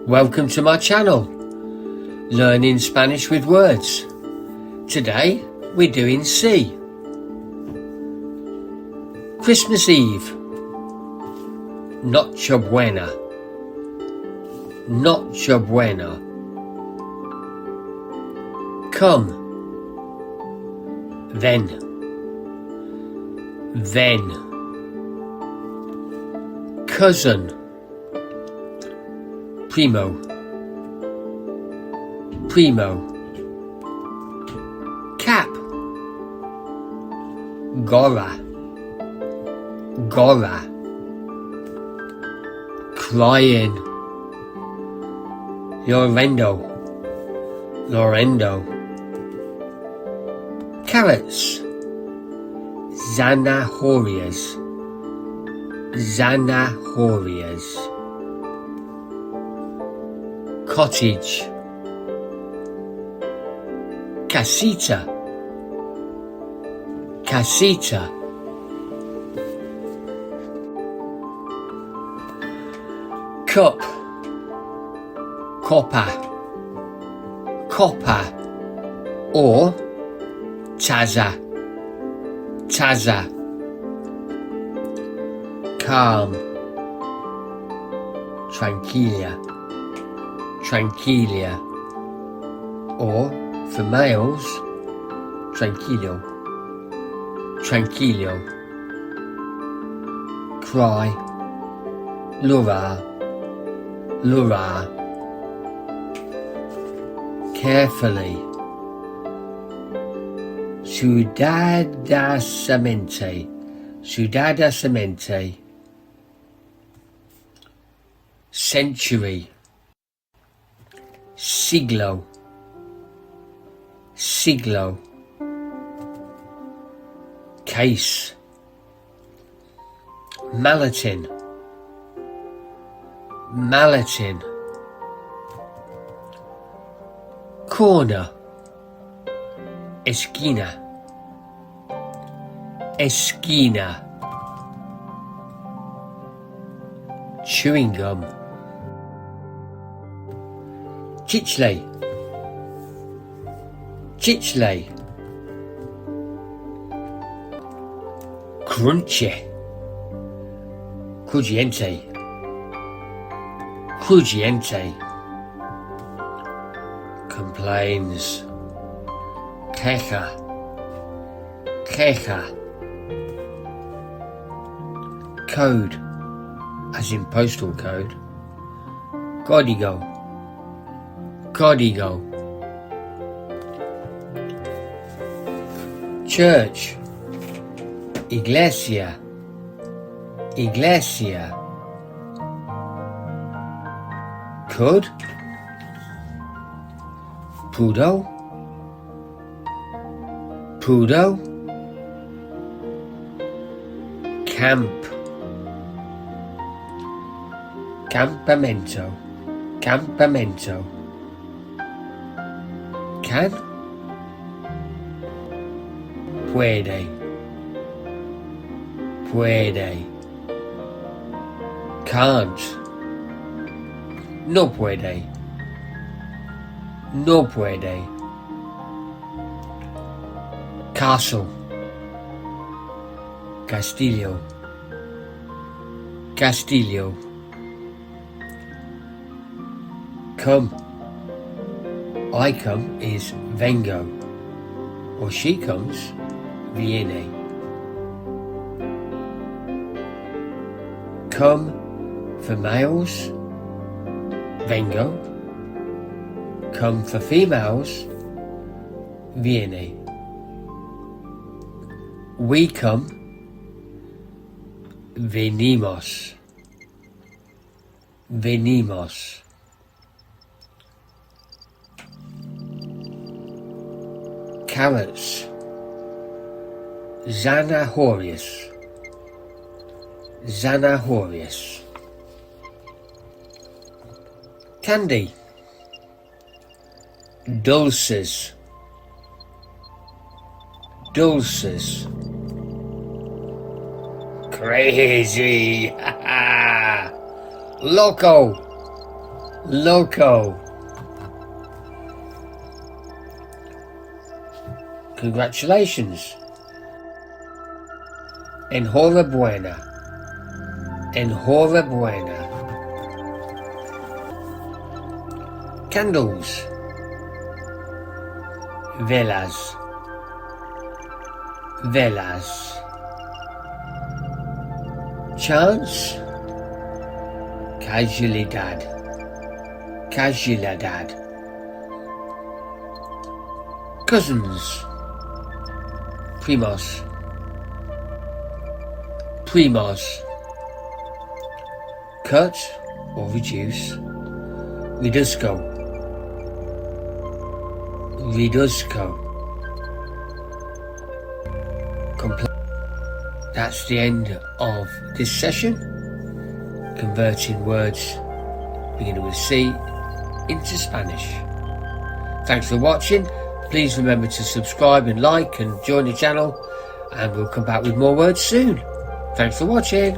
Welcome to my channel, Learning Spanish with Words. Today we're doing C. Christmas Eve. Nochebuena. Nochebuena. Come. Then. Cousin. Primo. Cap. Gorra. Crying. Llorendo. Carrots. Zanahorias. Cottage. Casita. Cup. Copper. Or taza. Calm. Tranquilia. Or for males, tranquilo. Cry. Llorar. Carefully. Cuidadosamente. Century. Siglo. Case. Malatin. Corner. Esquina. Chewing gum. Chichle. Crunchy. Crujiente. Complains. Queja. Code, as in postal code. Código. Church. Iglesia. Could. Pudo. Camp. Campamento. Can. Puede. Can't. No puede. Castle. Castillo. Come. I come is vengo, or she comes, viene. Come for males, vengo. Come for females, viene. We come, venimos. Carrots. Zanahorias. Candy. Dulces. Crazy. Loco. Loco. Congratulations. Enhorabuena. Enhorabuena. Candles. Velas. Velas. Chance. Casualidad. Casualidad. Cousins. Primos. Primos. Cut or reduce. Redusco. Redusco. That's the end of this session. Converting words beginning with C into Spanish. Thanks for watching. Please remember to subscribe and like and join the channel, and we'll come back with more words soon. Thanks for watching.